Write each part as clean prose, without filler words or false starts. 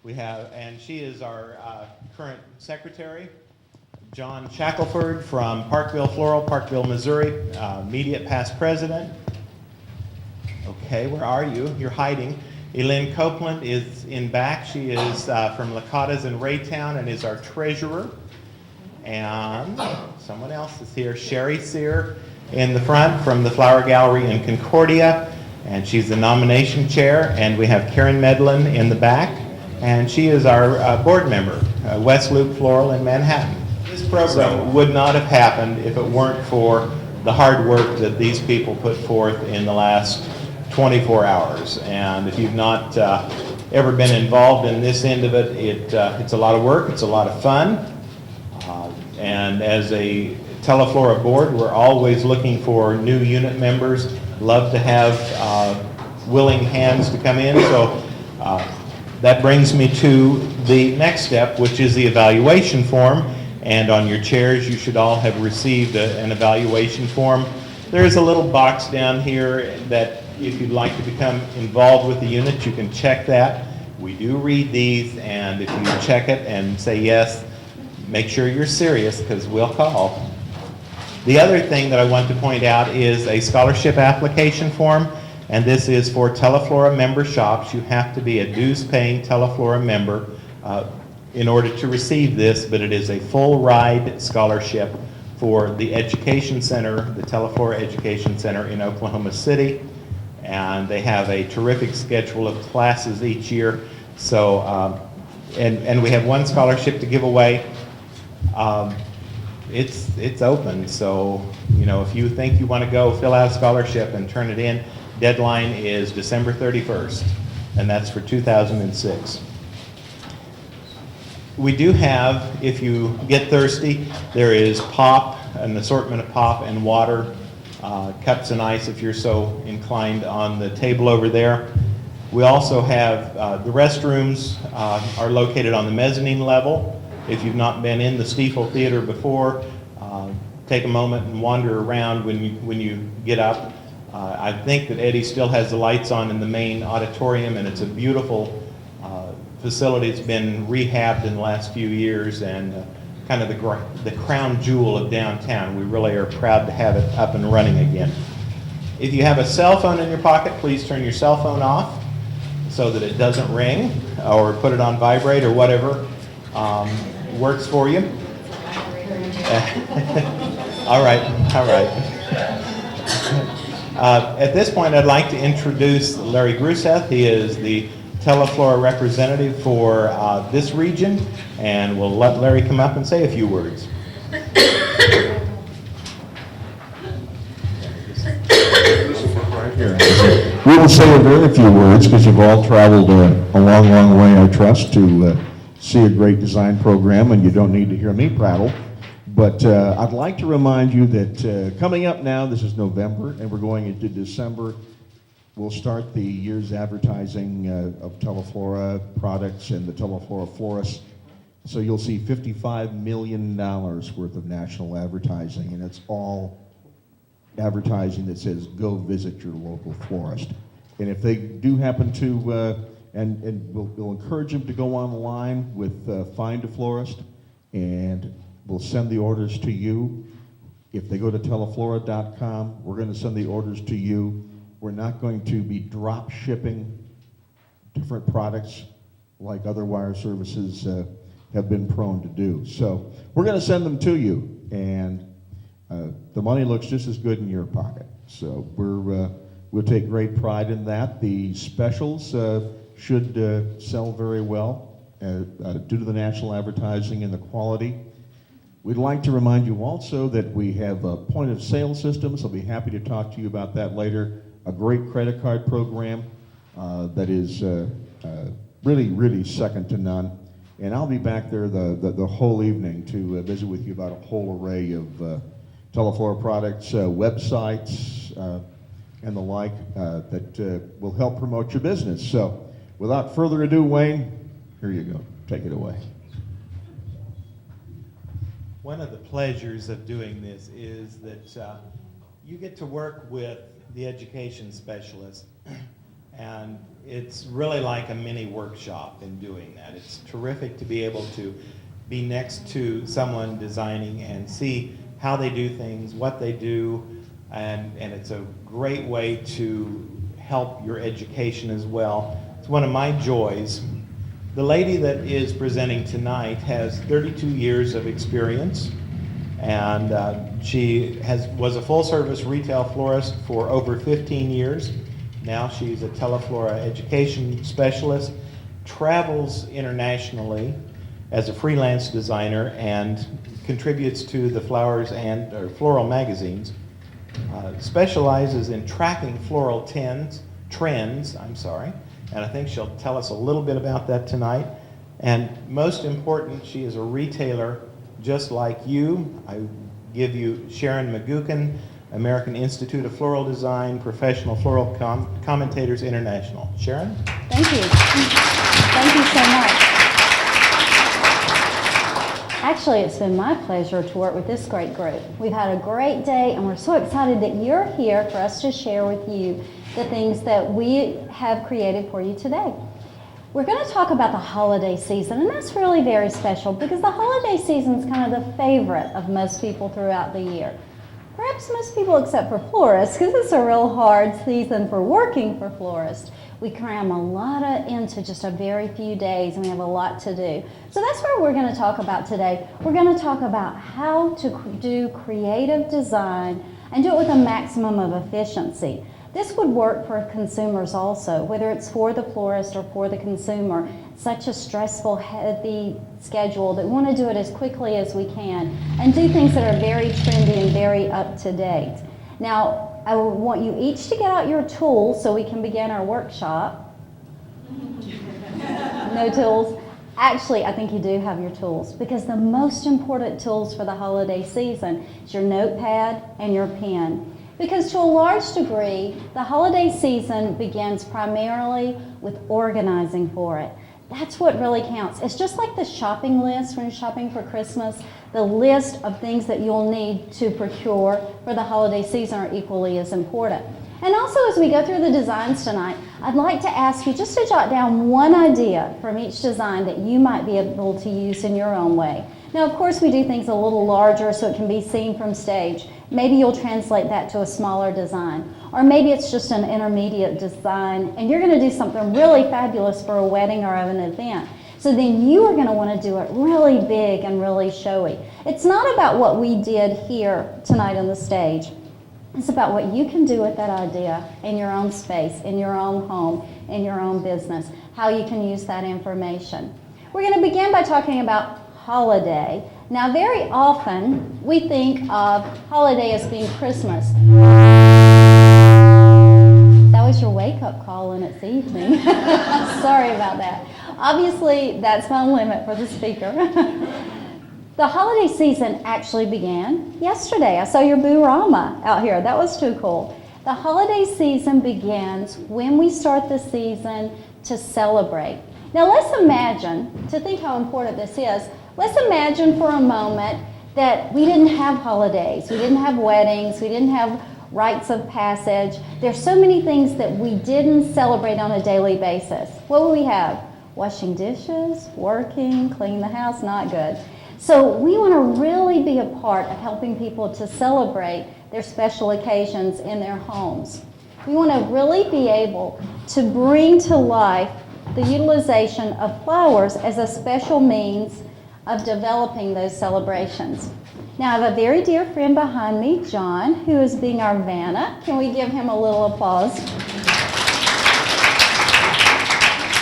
We have, and she is our current secretary, John Shackelford from Parkville Floral, Parkville, Missouri, immediate past president. Okay, where are you? You're hiding. Elin Copeland is in back. She is from Lakatas in Raytown and is our treasurer. And someone else is here, Sherry Sear in the front from the Flower Gallery in Concordia, and she's the nomination chair. And we have Karen Medlin in the back, and she is our board member, West Loop Floral in Manhattan. This program would not have happened if it weren't for the hard work that these people put forth in the last 24 hours. And if you've not ever been involved in this end of it, it's a lot of work, it's a lot of fun. And as a Teleflora board, we're always looking for new unit members. Love to have willing hands to come in. So that brings me to the next step, which is the evaluation form. And on your chairs, you should all have received an evaluation form. There's a little box down here that if you'd like to become involved with the unit, you can check that. We do read these, and if you check it and say yes, make sure you're serious, because we'll call. The other thing that I want to point out is a scholarship application form, and this is for Teleflora member shops. You have to be a dues-paying Teleflora member in order to receive this, but it is a full ride scholarship for the Education Center, the Teleflora Education Center in Oklahoma City, and they have a terrific schedule of classes each year. So, and we have one scholarship to give away. It's open, so if you think you want to go, fill out a scholarship and turn it in. Deadline is December 31st, and that's for 2006. We do have, if you get thirsty, there is pop, an assortment of pop and water, cups and ice if you're so inclined, on the table over there. We also have, the restrooms are located on the mezzanine level. If you've not been in the Stiefel Theatre before, take a moment and wander around when you get up. I think that Eddie still has the lights on in the main auditorium, and it's a beautiful facility. It's been rehabbed in the last few years, and kind of the crown jewel of downtown. We really are proud to have it up and running again. If you have a cell phone in your pocket, please turn your cell phone off so that it doesn't ring, or put it on vibrate or whatever works for you. All right. At this point, I'd like to introduce Larry Gruseth. He is the Teleflora representative for this region, and we'll let Larry come up and say a few words. We will say a very few words because you've all traveled a long, long way, I trust, to see a great design program, and you don't need to hear me prattle. But I'd like to remind you that coming up now, this is November, and we're going into December. We'll start the year's advertising of Teleflora products and the Teleflora florist. So you'll see $55 million worth of national advertising, and it's all advertising that says, go visit your local florist. And if they do happen to, and we'll encourage them to go online with Find a Florist, and we'll send the orders to you. If they go to teleflora.com, we're going to send the orders to you. We're not going to be drop shipping different products like other wire services have been prone to do. So we're going to send them to you, and the money looks just as good in your pocket. So we'll take great pride in that. The specials should sell very well due to the national advertising and the quality. We'd like to remind you also that we have a point of sale system, so I'll be happy to talk to you about that later. A great credit card program that is really, really second to none. And I'll be back there the whole evening to visit with you about a whole array of Teleflora products, websites, and the like that will help promote your business. So without further ado, Wayne, here you go. Take it away. One of the pleasures of doing this is that you get to work with the education specialist And it's really like a mini workshop in doing that. It's terrific to be able to be next to someone designing and see how they do things, what they do, and it's a great way to help your education as well. It's one of my joys. The lady that is presenting tonight has 32 years of experience, and she was a full-service retail florist for over 15 years. Now she's a Teleflora education specialist, travels internationally as a freelance designer, and contributes to the flowers or floral magazines. Specializes in tracking floral trends, and I think she'll tell us a little bit about that tonight. And most important, she is a retailer just like you. I give you Sharon McGuckin, American Institute of Floral Design, Professional Floral Commentators International. Sharon? Thank you. Thank you so much. Actually, it's been my pleasure to work with this great group. We've had a great day, and we're so excited that you're here for us to share with you the things that we have created for you today. We're going to talk about the holiday season, and that's really very special because the holiday season is kind of the favorite of most people throughout the year. Perhaps most people except for florists, because it's a real hard season for working for florists. We cram a lot into just a very few days, and we have a lot to do. So that's what we're going to talk about today. We're going to talk about how to do creative design and do it with a maximum of efficiency. This would work for consumers also, whether it's for the florist or for the consumer. Such a stressful, heavy schedule that we want to do it as quickly as we can and do things that are very trendy and very up to date. Now, I want you each to get out your tools so we can begin our workshop. No tools? Actually, I think you do have your tools, because the most important tools for the holiday season is your notepad and your pen. Because to a large degree, the holiday season begins primarily with organizing for it. That's what really counts. It's just like the shopping list when you're shopping for Christmas. The list of things that you'll need to procure for the holiday season are equally as important. And also, as we go through the designs tonight, I'd like to ask you just to jot down one idea from each design that you might be able to use in your own way. Now, of course, we do things a little larger so it can be seen from stage. Maybe you'll translate that to a smaller design. Or maybe it's just an intermediate design and you're going to do something really fabulous for a wedding or an event. So then you are going to want to do it really big and really showy. It's not about what we did here tonight on the stage. It's about what you can do with that idea in your own space, in your own home, in your own business, how you can use that information. We're going to begin by talking about holiday. Now, very often we think of holiday as being Christmas. That was your wake-up call and it's evening. Sorry about that. Obviously, that's my limit for the speaker. The holiday season actually began yesterday. I saw your Boo-Rama out here. That was too cool. The holiday season begins when we start the season to celebrate. Now let's imagine, to think how important this is, let's imagine for a moment that we didn't have holidays, we didn't have weddings, we didn't have rites of passage. There's so many things that we didn't celebrate on a daily basis. What would we have? Washing dishes, working, cleaning the house, not good. So we want to really be a part of helping people to celebrate their special occasions in their homes. We want to really be able to bring to life the utilization of flowers as a special means of developing those celebrations. Now I have a very dear friend behind me, John, who is being our Vanna. Can we give him a little applause?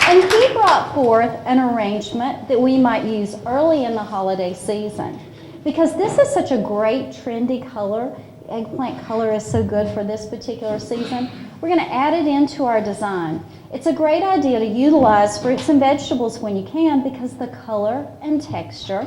And he brought forth an arrangement that we might use early in the holiday season. Because this is such a great trendy color, eggplant color is so good for this particular season, we're going to add it into our design. It's a great idea to utilize fruits and vegetables when you can, because the color and texture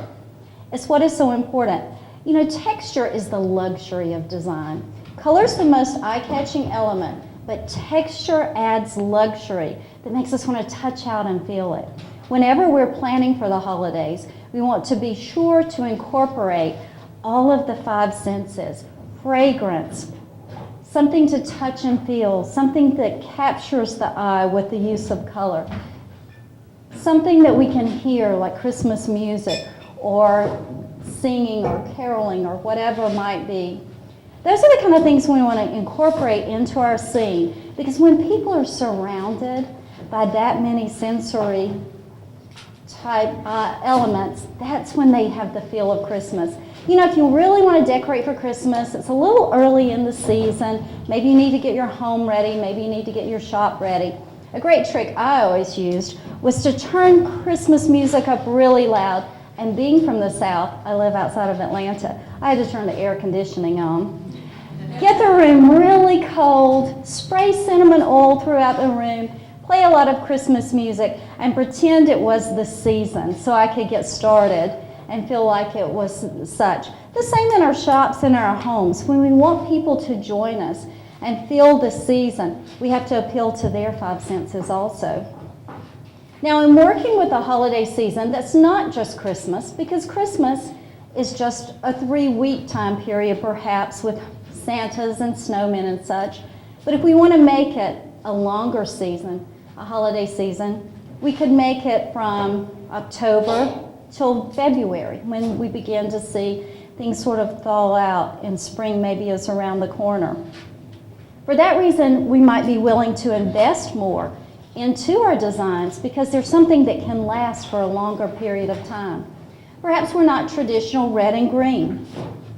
is what is so important. You know, texture is the luxury of design. Color is the most eye-catching element, but texture adds luxury that makes us want to touch out and feel it. Whenever we're planning for the holidays, we want to be sure to incorporate all of the five senses: fragrance, something to touch and feel, something that captures the eye with the use of color, something that we can hear like Christmas music or singing or caroling or whatever it might be. Those are the kind of things we want to incorporate into our scene, because when people are surrounded by that many sensory type elements, that's when they have the feel of Christmas. You know, if you really want to decorate for Christmas, it's a little early in the season. Maybe you need to get your home ready. Maybe you need to get your shop ready. A great trick I always used was to turn Christmas music up really loud. And being from the South, I live outside of Atlanta, I had to turn the air conditioning on. Get the room really cold, spray cinnamon oil throughout the room, play a lot of Christmas music, and pretend it was the season so I could get started and feel like it was such. The same in our shops and our homes. When we want people to join us and feel the season, we have to appeal to their five senses also. Now, in working with the holiday season, that's not just Christmas, because Christmas is just a 3-week time period, perhaps, with Santas and snowmen and such. But if we want to make it a longer season, a holiday season, we could make it from October till February, when we begin to see things sort of thaw out and spring maybe is around the corner. For that reason, we might be willing to invest more into our designs because there's something that can last for a longer period of time. Perhaps we're not traditional red and green.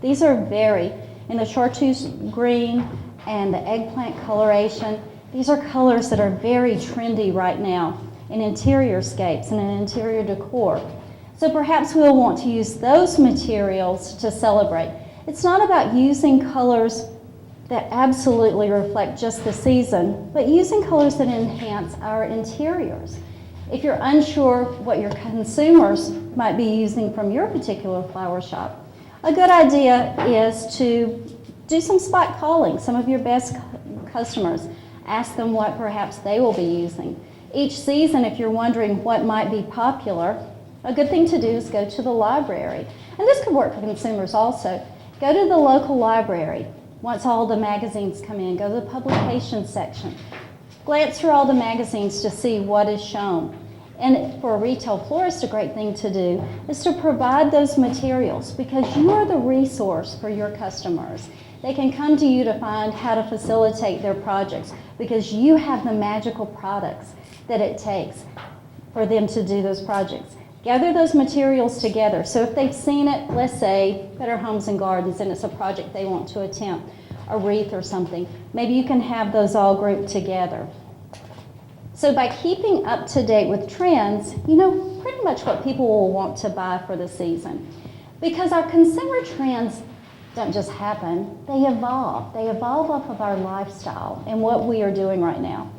These are in the chartreuse green and the eggplant coloration, these are colors that are very trendy right now in interior scapes and in interior decor. So perhaps we'll want to use those materials to celebrate. It's not about using colors that absolutely reflect just the season, but using colors that enhance our interiors. If you're unsure what your consumers might be using from your particular flower shop, a good idea is to do some spot calling. Some of your best customers, ask them what perhaps they will be using. Each season, if you're wondering what might be popular, a good thing to do is go to the library. And this could work for consumers also. Go to the local library. Once all the magazines come in, go to the publication section. Glance through all the magazines to see what is shown. And for a retail florist, a great thing to do is to provide those materials, because you are the resource for your customers. They can come to you to find how to facilitate their projects because you have the magical products that it takes for them to do those projects. Gather those materials together. So if they've seen it, let's say Better Homes and Gardens, and it's a project they want to attempt, a wreath or something, maybe you can have those all grouped together. So by keeping up to date with trends, you know pretty much what people will want to buy for the season. Because our consumer trends don't just happen, they evolve. They evolve off of our lifestyle and what we are doing right now.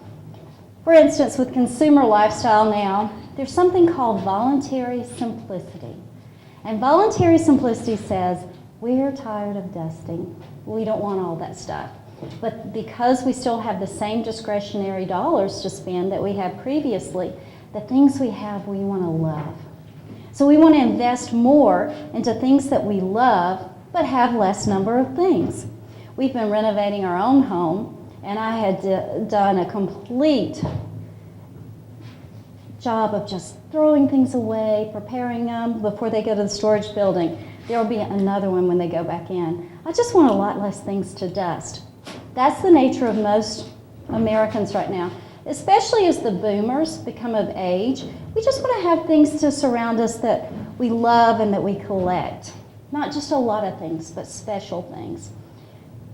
For instance, with consumer lifestyle now, there's something called voluntary simplicity. And voluntary simplicity says, we're tired of dusting. We don't want all that stuff. But because we still have the same discretionary dollars to spend that we had previously, the things we have we want to love. So we want to invest more into things that we love but have less number of things. We've been renovating our own home, and I had done a complete job of just throwing things away, preparing them before they go to the storage building. There will be another one when they go back in. I just want a lot less things to dust. That's the nature of most Americans right now, especially as the boomers become of age. We just want to have things to surround us that we love and that we collect. Not just a lot of things, but special things.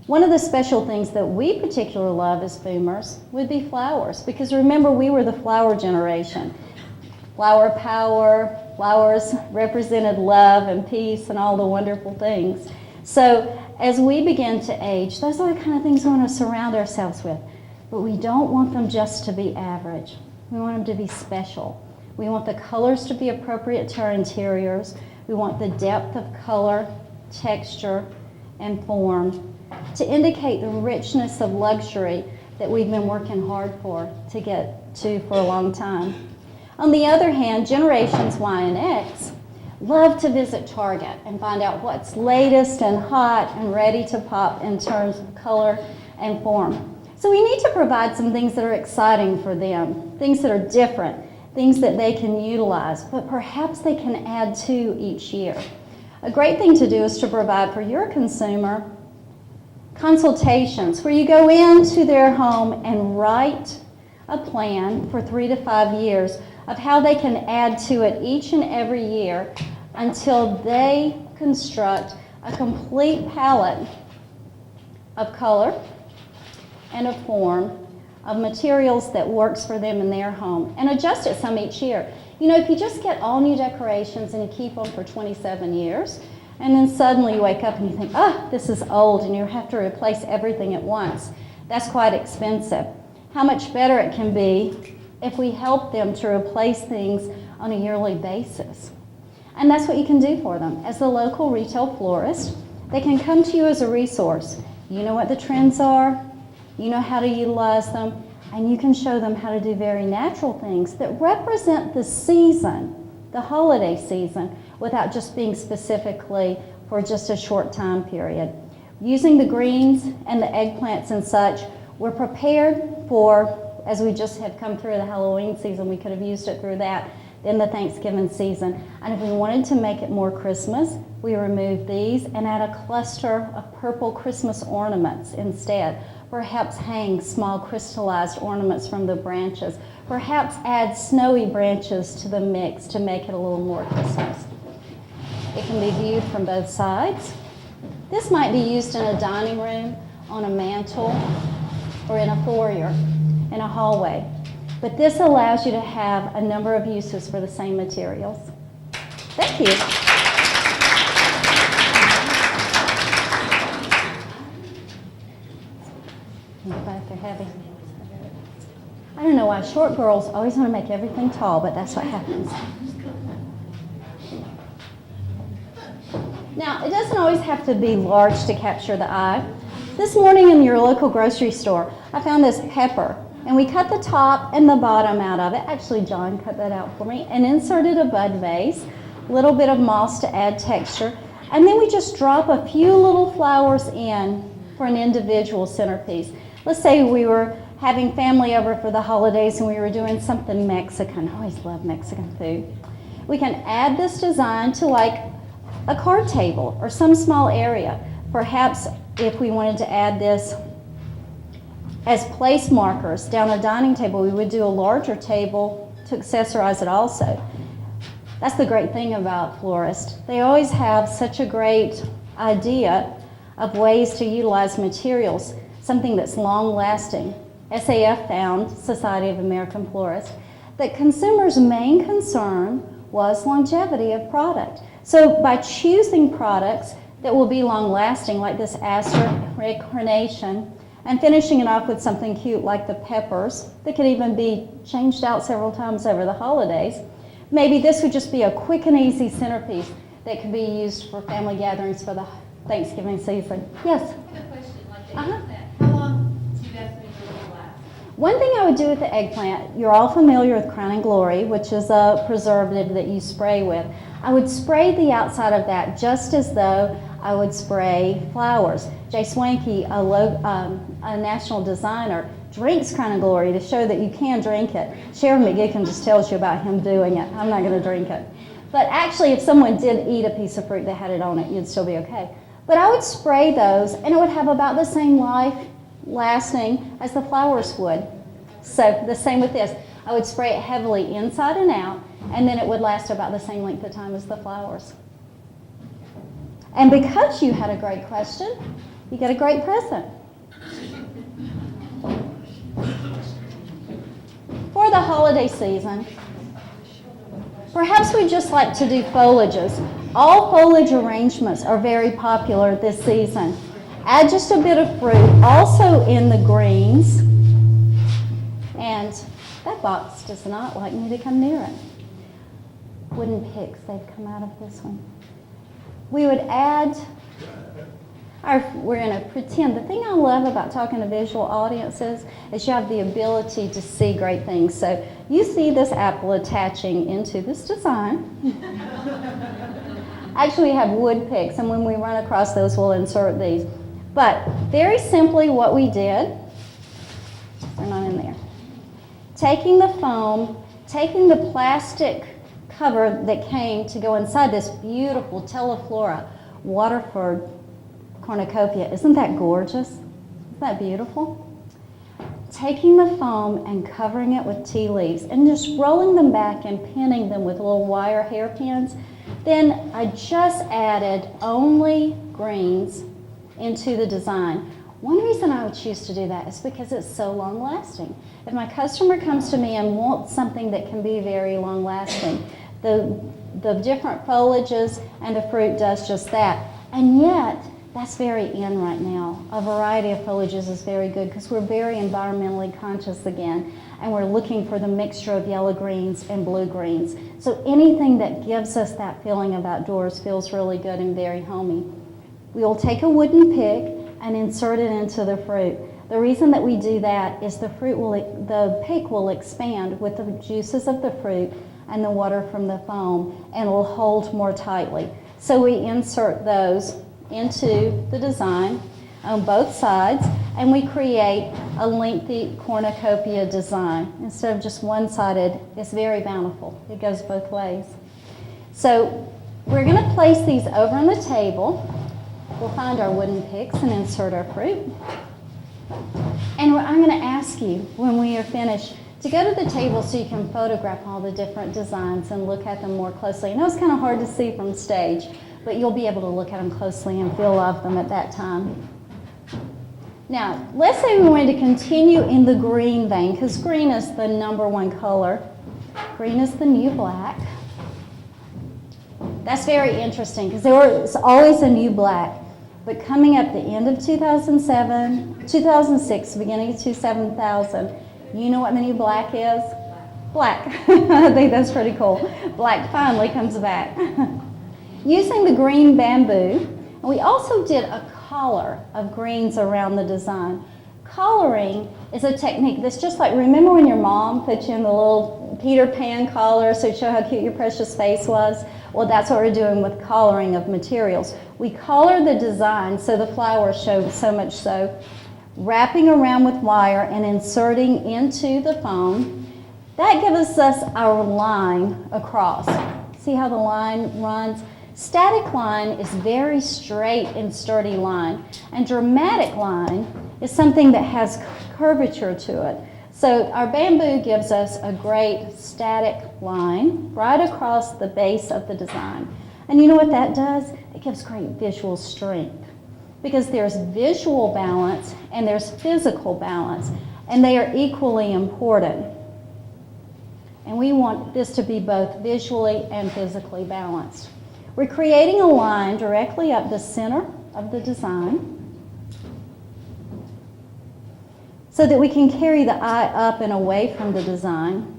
One of the special things that we particularly love as boomers would be flowers, because remember, we were the flower generation. Flower power, flowers represented love and peace and all the wonderful things. So as we begin to age, those are the kind of things we want to surround ourselves with. But we don't want them just to be average. We want them to be special. We want the colors to be appropriate to our interiors. We want the depth of color, texture, and form to indicate the richness of luxury that we've been working hard to get to for a long time. On the other hand, generations Y and X love to visit Target and find out what's latest and hot and ready to pop in terms of color and form. So we need to provide some things that are exciting for them, things that are different, things that they can utilize, but perhaps they can add to each year. A great thing to do is to provide for your consumer consultations where you go into their home and write a plan for 3 to 5 years of how they can add to it each and every year until they construct a complete palette of color and of form of materials that works for them in their home, and adjust it some each year. You know, if you just get all new decorations and you keep them for 27 years, and then suddenly you wake up and you think, oh, this is old, and you have to replace everything at once, that's quite expensive. How much better it can be if we help them to replace things on a yearly basis. And that's what you can do for them. As the local retail florist, they can come to you as a resource. You know what the trends are, you know how to utilize them, and you can show them how to do very natural things that represent the season, the holiday season, without just being specifically for just a short time period. Using the greens and the eggplants and such, we're prepared for, as we just have come through the Halloween season, we could have used it through that, then the Thanksgiving season. And if we wanted to make it more Christmas, we remove these and add a cluster of purple Christmas ornaments instead. Perhaps hang small crystallized ornaments from the branches. Perhaps add snowy branches to the mix to make it a little more Christmas. It can be viewed from both sides. This might be used in a dining room, on a mantle, or in a foyer, in a hallway. But this allows you to have a number of uses for the same materials. Thank you. Both are heavy. I don't know why short girls always want to make everything tall, but that's what happens. Now, it doesn't always have to be large to capture the eye. This morning in your local grocery store, I found this pepper, and we cut the top and the bottom out of it. Actually, John cut that out for me, and inserted a bud vase, a little bit of moss to add texture, and then we just drop a few little flowers in for an individual centerpiece. Let's say we were having family over for the holidays and we were doing something Mexican. I always love Mexican food. We can add this design to like a card table or some small area. Perhaps if we wanted to add this as place markers down a dining table, we would do a larger table to accessorize it also. That's the great thing about florists. They always have such a great idea of ways to utilize materials, something that's long-lasting. SAF found, Society of American Florists, that consumers' main concern was longevity of product. So by choosing products that will be long-lasting, like this aster carnation, and finishing it off with something cute like the peppers that could even be changed out several times over the holidays, maybe this would just be a quick and easy centerpiece that could be used for family gatherings for the Thanksgiving season. Yes? I have a question, like the eggplant. How long do you estimate it will last? One thing I would do with the eggplant, you're all familiar with Crown and Glory, which is a preservative that you spray with. I would spray the outside of that just as though I would spray flowers. Jay Swanky, a national designer, drinks Crown and Glory to show that you can drink it. Sharon McGicken just tells you about him doing it. I'm not going to drink it. But actually, if someone did eat a piece of fruit that had it on it, you'd still be okay. But I would spray those, and it would have about the same life lasting as the flowers would. So the same with this. I would spray it heavily inside and out, and then it would last about the same length of time as the flowers. And because you had a great question, you get a great present. For the holiday season, perhaps we'd just like to do foliages. All foliage arrangements are very popular this season. Add just a bit of fruit, also in the greens. And that box does not like me to come near it. Wooden picks, they've come out of this one. We would add we're going to pretend. The thing I love about talking to visual audiences is you have the ability to see great things. So you see this apple attaching into this design. Actually, we have wood picks, and when we run across those, we'll insert these. But very simply, what we did, they're not in there, taking the foam, taking the plastic cover that came to go inside this beautiful Teleflora Waterford cornucopia. Isn't that gorgeous? Isn't that beautiful? Taking the foam and covering it with tea leaves and just rolling them back and pinning them with little wire hairpins. Then I just added only greens into the design. One reason I would choose to do that is because it's so long lasting. If my customer comes to me and wants something that can be very long lasting, the different foliages and the fruit does just that. And yet, that's very in right now. A variety of foliages is very good because we're very environmentally conscious again, and we're looking for the mixture of yellow greens and blue greens. So anything that gives us that feeling of outdoors feels really good and very homey. We'll take a wooden pick and insert it into the fruit. The reason that we do that is the pick will expand with the juices of the fruit and the water from the foam, and will hold more tightly. So we insert those into the design on both sides, and we create a lengthy cornucopia design. Instead of just one-sided, it's very bountiful. It goes both ways. So we're going to place these over on the table. We'll find our wooden picks and insert our fruit. And I'm going to ask you, when we are finished, to go to the table so you can photograph all the different designs and look at them more closely. I know it's kind of hard to see from stage, but you'll be able to look at them closely and feel of them at that time. Now, let's say we wanted to continue in the green vein, because green is the #1 color. Green is the new black. That's very interesting, because there was always a new black. But coming up the end of 2007, 2006, beginning of 2000, you know what the new black is? Black. I think that's pretty cool. Black finally comes back. Using the green bamboo, and we also did a collar of greens around the design. Collaring is a technique that's just like, remember when your mom put you in the little Peter Pan collar so to show how cute your precious face was? Well, that's what we're doing with collaring of materials. We collar the design so the flowers show so much so, wrapping around with wire and inserting into the foam. That gives us our line across. See how the line runs? Static line is very straight and sturdy line, and dramatic line is something that has curvature to it. So our bamboo gives us a great static line right across the base of the design. And you know what that does? It gives great visual strength, because there's visual balance and there's physical balance, and they are equally important. And we want this to be both visually and physically balanced. We're creating a line directly up the center of the design so that we can carry the eye up and away from the design.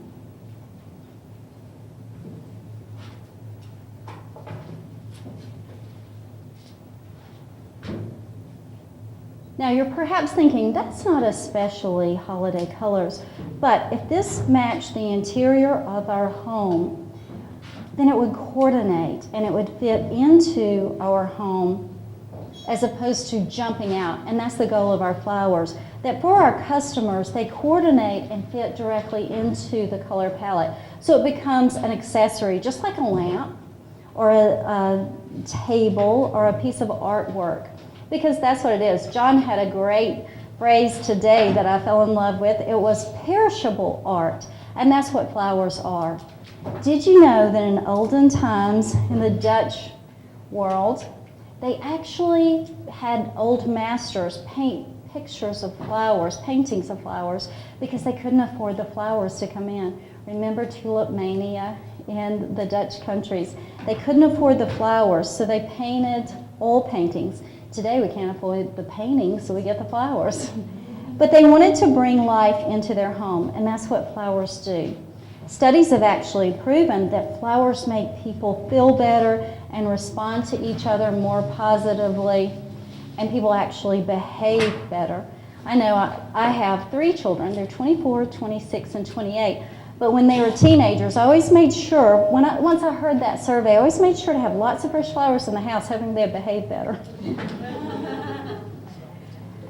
Now you're perhaps thinking, that's not especially holiday colors, but if this matched the interior of our home, then it would coordinate and it would fit into our home as opposed to jumping out. And that's the goal of our flowers, that for our customers, they coordinate and fit directly into the color palette. So it becomes an accessory, just like a lamp or a table or a piece of artwork, because that's what it is. John had a great phrase today that I fell in love with. It was perishable art, and that's what flowers are. Did you know that in olden times in the Dutch world, they actually had old masters paint pictures of flowers, paintings of flowers, because they couldn't afford the flowers to come in. Remember tulip mania in the Dutch countries? They couldn't afford the flowers, so they painted oil paintings. Today we can't afford the paintings, so we get the flowers. But they wanted to bring life into their home, and that's what flowers do. Studies have actually proven that flowers make people feel better and respond to each other more positively. and people actually behave better. I know I have 3 children. They're 24, 26, and 28. But when they were teenagers, I always made sure, once I heard that survey, I always made sure to have lots of fresh flowers in the house, hoping they'd behave better.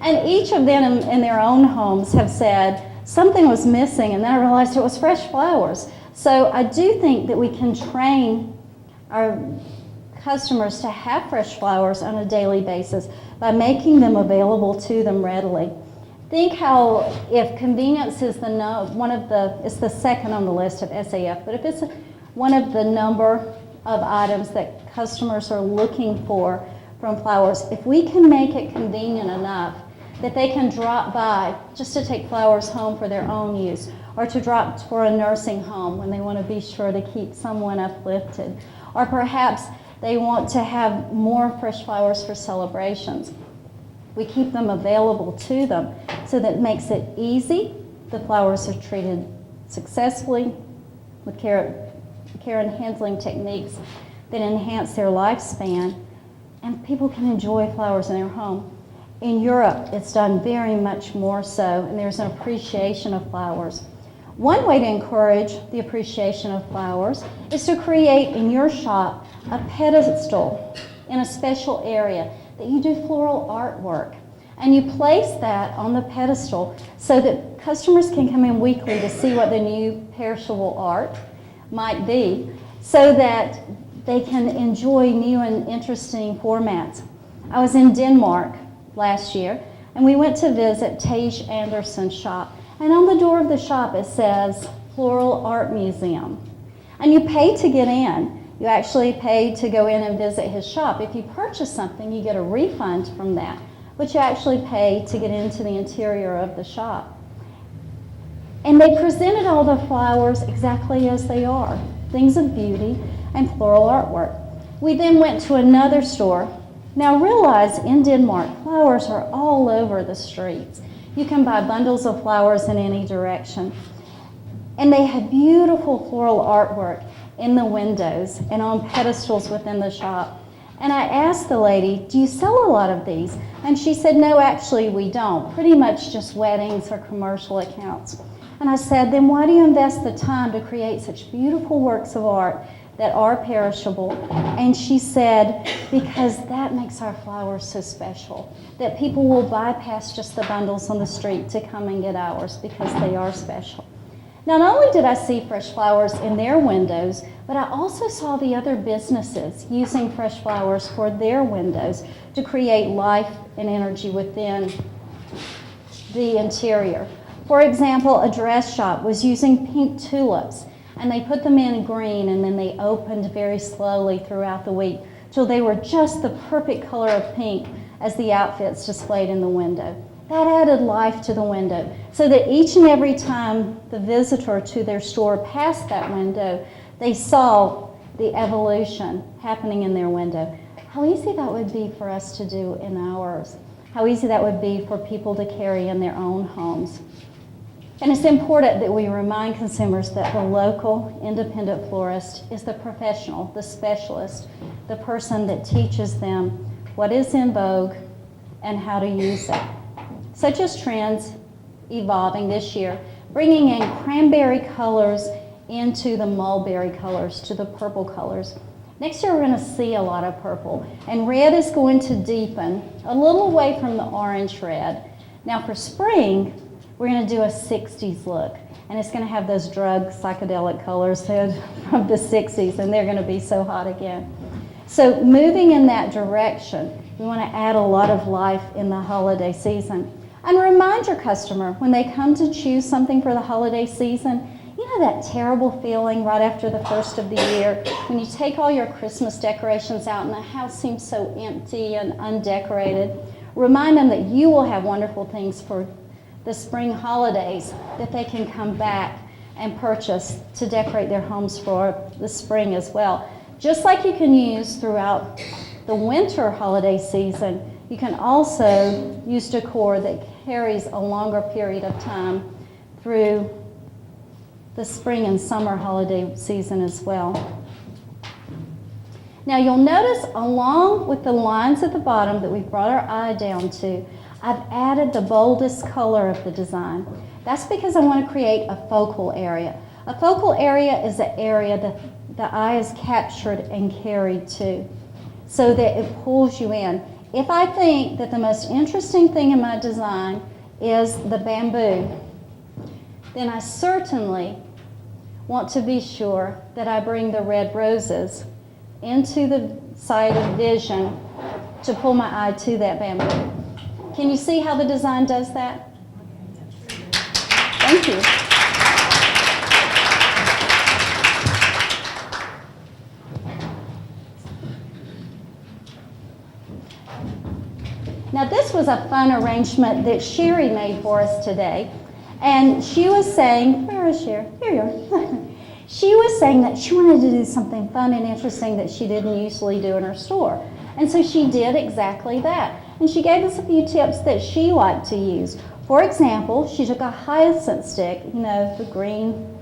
And each of them in their own homes have said something was missing, and then I realized it was fresh flowers. So I do think that we can train our customers to have fresh flowers on a daily basis by making them available to them readily. Think how if convenience is it's the second on the list of SAF, but if it's one of the number of items that customers are looking for from flowers, if we can make it convenient enough that they can drop by just to take flowers home for their own use, or to drop for a nursing home when they want to be sure to keep someone uplifted, or perhaps they want to have more fresh flowers for celebrations. We keep them available to them so that it makes it easy. The flowers are treated successfully with care and handling techniques that enhance their lifespan, and people can enjoy flowers in their home. In Europe, it's done very much more so, and there's an appreciation of flowers. One way to encourage the appreciation of flowers is to create in your shop a pedestal in a special area that you do floral artwork. And you place that on the pedestal so that customers can come in weekly to see what the new perishable art might be, so that they can enjoy new and interesting formats. I was in Denmark last year, and we went to visit Tage Anderson's shop. And on the door of the shop it says Floral Art Museum. And you pay to get in. You actually pay to go in and visit his shop. If you purchase something, you get a refund from that, but you actually pay to get into the interior of the shop. And they presented all the flowers exactly as they are, things of beauty and floral artwork. We then went to another store. Now realize in Denmark, flowers are all over the streets. You can buy bundles of flowers in any direction. And they had beautiful floral artwork in the windows and on pedestals within the shop. And I asked the lady, do you sell a lot of these? And she said, no, actually we don't. Pretty much just weddings or commercial accounts. And I said, then why do you invest the time to create such beautiful works of art that are perishable? And she said, because that makes our flowers so special, that people will bypass just the bundles on the street to come and get ours because they are special. Not only did I see fresh flowers in their windows, but I also saw the other businesses using fresh flowers for their windows to create life and energy within the interior. For example, a dress shop was using pink tulips, and they put them in green, and then they opened very slowly throughout the week till they were just the perfect color of pink as the outfits displayed in the window. That added life to the window, so that each and every time the visitor to their store passed that window, they saw the evolution happening in their window. How easy that would be for us to do in ours. How easy that would be for people to carry in their own homes. And it's important that we remind consumers that the local independent florist is the professional, the specialist, the person that teaches them what is in vogue and how to use it. Such as trends evolving this year, bringing in cranberry colors into the mulberry colors, to the purple colors. Next year we're going to see a lot of purple, and red is going to deepen a little away from the orange red. Now for spring, we're going to do a 60s look, and it's going to have those drug psychedelic colors from the 60s, and they're going to be so hot again. So moving in that direction, we want to add a lot of life in the holiday season. And remind your customer when they come to choose something for the holiday season, you know that terrible feeling right after the first of the year when you take all your Christmas decorations out and the house seems so empty and undecorated? Remind them that you will have wonderful things for the spring holidays that they can come back and purchase to decorate their homes for the spring as well. Just like you can use throughout the winter holiday season, you can also use decor that carries a longer period of time through the spring and summer holiday season as well. Now you'll notice along with the lines at the bottom that we've brought our eye down to, I've added the boldest color of the design. That's because I want to create a focal area. A focal area is the area that the eye is captured and carried to, so that it pulls you in. If I think that the most interesting thing in my design is the bamboo, then I certainly want to be sure that I bring the red roses into the side of vision to pull my eye to that bamboo. Can you see how the design does that? Thank you. Now this was a fun arrangement that Sherry made for us today. And she was saying, where is Sherry? Here you are. She was saying that she wanted to do something fun and interesting that she didn't usually do in her store. And so she did exactly that. And she gave us a few tips that she liked to use. For example, she took a hyacinth stick, you know, the green,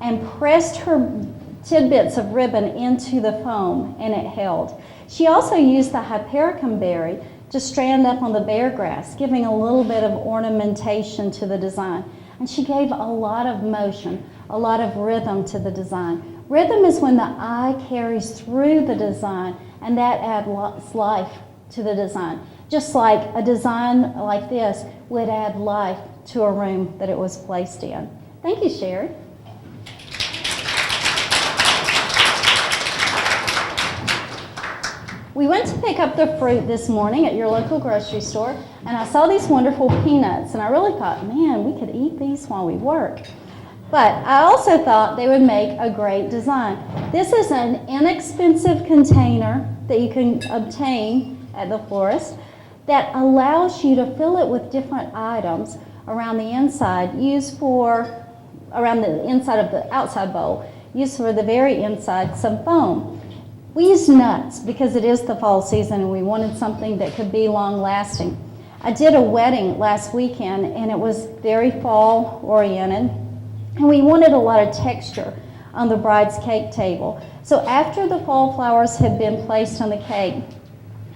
and pressed her tidbits of ribbon into the foam, and it held. She also used the hypericum berry to strand up on the bear grass, giving a little bit of ornamentation to the design. And she gave a lot of motion, a lot of rhythm to the design. Rhythm is when the eye carries through the design, and that adds life to the design. Just like a design like this would add life to a room that it was placed in. Thank you, Sherry. We went to pick up the fruit this morning at your local grocery store, and I saw these wonderful peanuts, and I really thought, man, we could eat these while we work. But I also thought they would make a great design. This is an inexpensive container that you can obtain at the florist that allows you to fill it with different items around the inside, around the inside of the outside bowl, used for the very inside some foam. We used nuts because it is the fall season and we wanted something that could be long lasting. I did a wedding last weekend and it was very fall oriented, and we wanted a lot of texture on the bride's cake table. So after the fall flowers had been placed on the cake,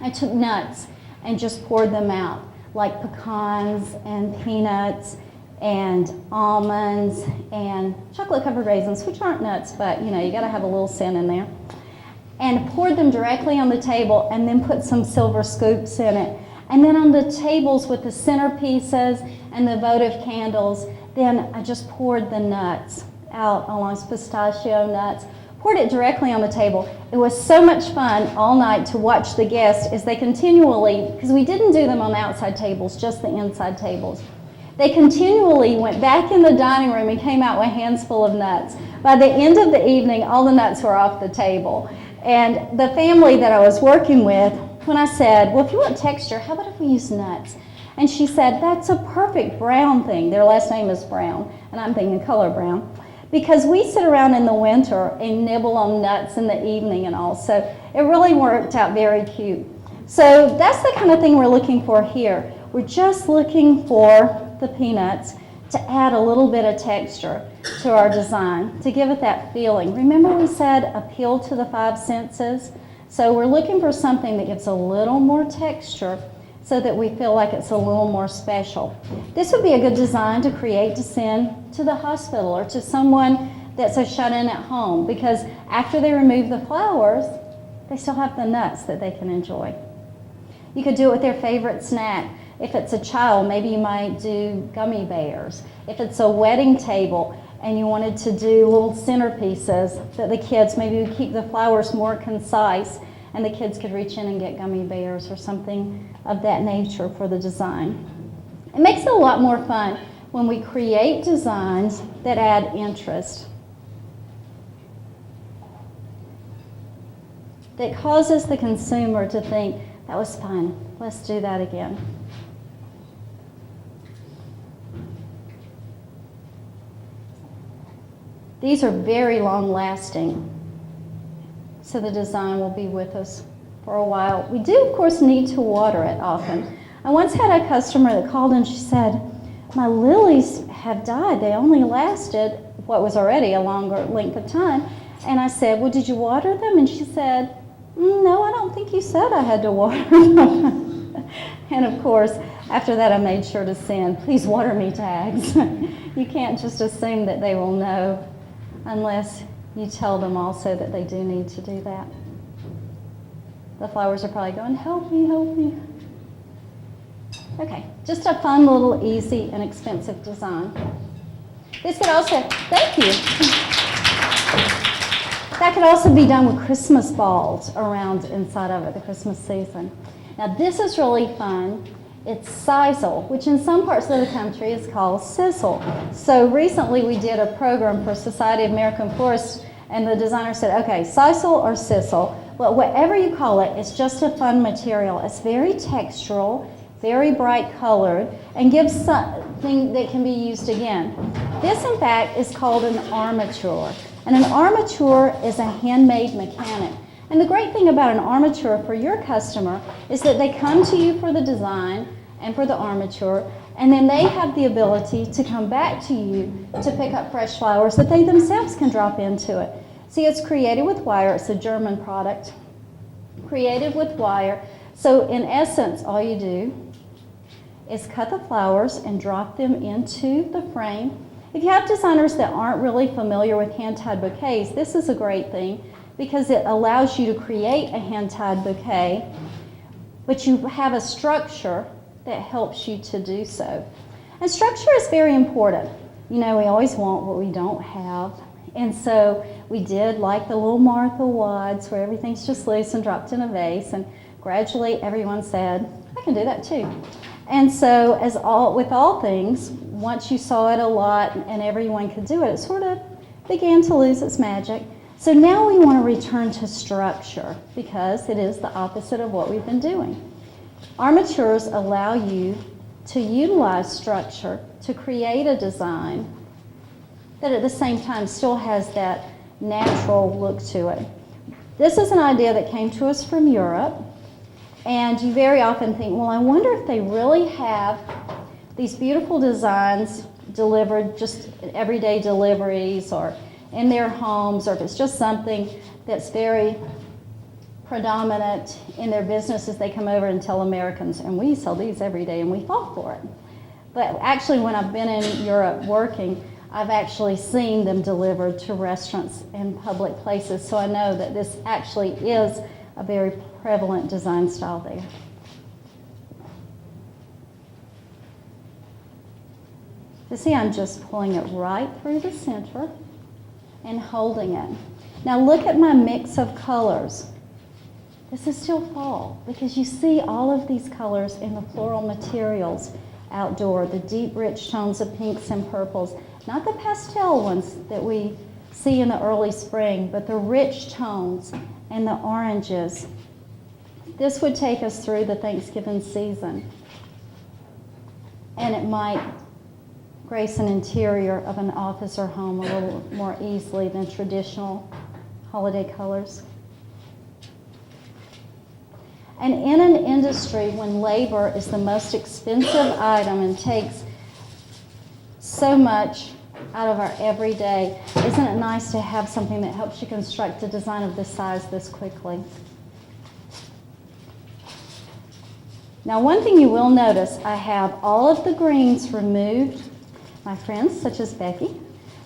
I took nuts and just poured them out, like pecans and peanuts and almonds and chocolate-covered raisins, which aren't nuts, but you know, you gotta have a little scent in there. And poured them directly on the table and then put some silver scoops in it. And then on the tables with the centerpieces and the votive candles, then I just poured the nuts out along pistachio nuts, poured it directly on the table. It was so much fun all night to watch the guests as they continually, because we didn't do them on the outside tables, just the inside tables. They continually went back in the dining room and came out with hands full of nuts. By the end of the evening, all the nuts were off the table. And the family that I was working with, when I said, well, if you want texture, how about if we use nuts? And she said, that's a perfect Brown thing. Their last name is Brown, and I'm thinking color brown. Because we sit around in the winter and nibble on nuts in the evening and all. So it really worked out very cute. So that's the kind of thing we're looking for here. We're just looking for the peanuts to add a little bit of texture to our design, to give it that feeling. Remember we said appeal to the five senses? So we're looking for something that gives a little more texture so that we feel like it's a little more special. This would be a good design to create to send to the hospital or to someone that's a shut-in at home, because after they remove the flowers, they still have the nuts that they can enjoy. You could do it with their favorite snack. If it's a child, maybe you might do gummy bears. If it's a wedding table and you wanted to do little centerpieces that the kids, maybe would keep the flowers more concise and the kids could reach in and get gummy bears or something of that nature for the design. It makes it a lot more fun when we create designs that add interest, that causes the consumer to think, that was fun, let's do that again. These are very long lasting, so the design will be with us for a while. We do, of course, need to water it often. I once had a customer that called and she said, my lilies have died. They only lasted what was already a longer length of time. And I said, well, did you water them? And she said, No, I don't think you said I had to water them. And of course, after that I made sure to send, please water me tags. You can't just assume that they will know unless you tell them also that they do need to do that. The flowers are probably going, help me, help me. Okay, just a fun little easy and expensive design. This could also, thank you. That could also be done with Christmas balls around inside of it, the Christmas season. Now this is really fun. It's sisal, which in some parts of the country is called sizzle. So recently we did a program for Society of American Florists, and the designer said, okay, sisal or sisal, well, whatever you call it, it's just a fun material. It's very textural, very bright colored, and gives something that can be used again. This, in fact, is called an armature. And an armature is a handmade mechanic. And the great thing about an armature for your customer is that they come to you for the design and for the armature, and then they have the ability to come back to you to pick up fresh flowers that they themselves can drop into it. See, it's created with wire. It's a German product. Created with wire. So in essence, all you do is cut the flowers and drop them into the frame. If you have designers that aren't really familiar with hand-tied bouquets, this is a great thing because it allows you to create a hand-tied bouquet, but you have a structure that helps you to do so. And structure is very important. You know, we always want what we don't have. And so we did like the little Martha wads where everything's just loose and dropped in a vase, and gradually everyone said, I can do that too. And so with all things, once you saw it a lot and everyone could do it, it sort of began to lose its magic. So now we want to return to structure because it is the opposite of what we've been doing. Armatures allow you to utilize structure to create a design that at the same time still has that natural look to it. This is an idea that came to us from Europe, and you very often think, well, I wonder if they really have these beautiful designs delivered, just everyday deliveries or in their homes, or if it's just something that's very predominant in their business as they come over and tell Americans, and we sell these every day and we fall for it. But actually when I've been in Europe working, I've actually seen them delivered to restaurants and public places, so I know that this actually is a very prevalent design style there. You see, I'm just pulling it right through the center and holding it. Now look at my mix of colors. This is still fall because you see all of these colors in the floral materials outdoor, the deep rich tones of pinks and purples, not the pastel ones that we see in the early spring, but the rich tones and the oranges. This would take us through the Thanksgiving season, and it might grace an interior of an office or home a little more easily than traditional holiday colors. And in an industry when labor is the most expensive item and takes so much out of our everyday, isn't it nice to have something that helps you construct a design of this size this quickly? Now, one thing you will notice, I have all of the greens removed. My friends, such as Becky,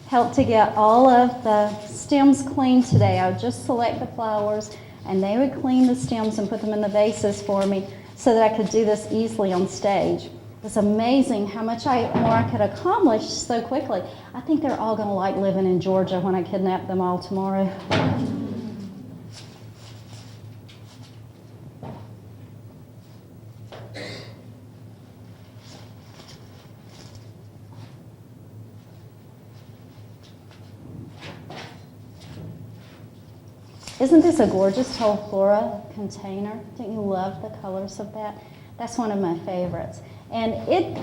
helped to get all of the stems clean today. I would just select the flowers and they would clean the stems and put them in the vases for me so that I could do this easily on stage. It's amazing how much more I could accomplish so quickly. I think they're all going to like living in Georgia when I kidnap them all tomorrow. Isn't this a gorgeous Teleflora container? Don't you love the colors of that? That's one of my favorites. And it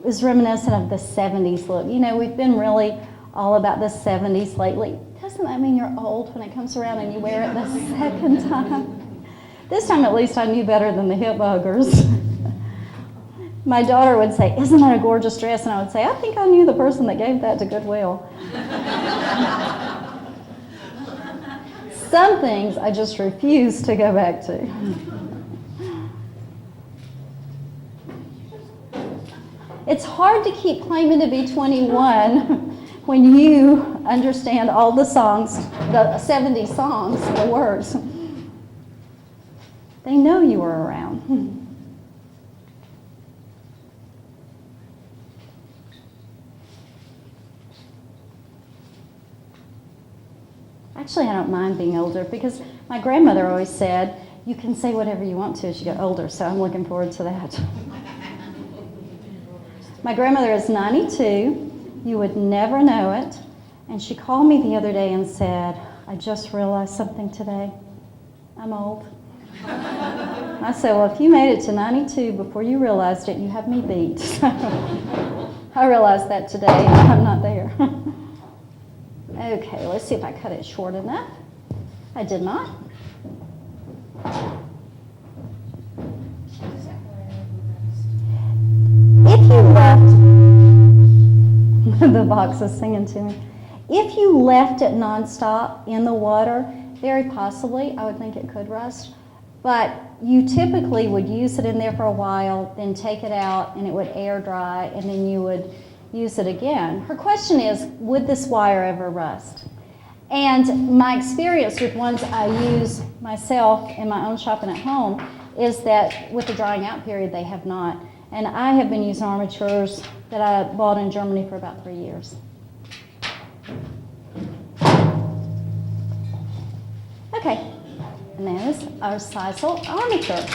is reminiscent of the 70s look. You know, we've been really all about the 70s lately. Doesn't that mean you're old when it comes around and you wear it the second time? This time at least I knew better than the hip huggers. My daughter would say, isn't that a gorgeous dress? And I would say, I think I knew the person that gave that to Goodwill. Some things I just refuse to go back to. It's hard to keep claiming to be 21 when you understand all the songs, the 70 songs, the words. They know you were around. Actually, I don't mind being older because my grandmother always said, you can say whatever you want to as you get older, so I'm looking forward to that. My grandmother is 92. You would never know it. And she called me the other day and said, I just realized something today. I'm old. I said, well, if you made it to 92 before you realized it, you have me beat. I realized that today. I'm not there. Okay, let's see if I cut it short enough. I did not. If you left, the box is singing to me. If you left it nonstop in the water, very possibly, I would think it could rust. But you typically would use it in there for a while, then take it out, and it would air dry, and then you would use it again. Her question is, would this wire ever rust? And my experience with ones I use myself in my own shop and at home is that with the drying out period, they have not. And I have been using armatures that I bought in Germany for about 3 years. Okay, and there's our sisal armature.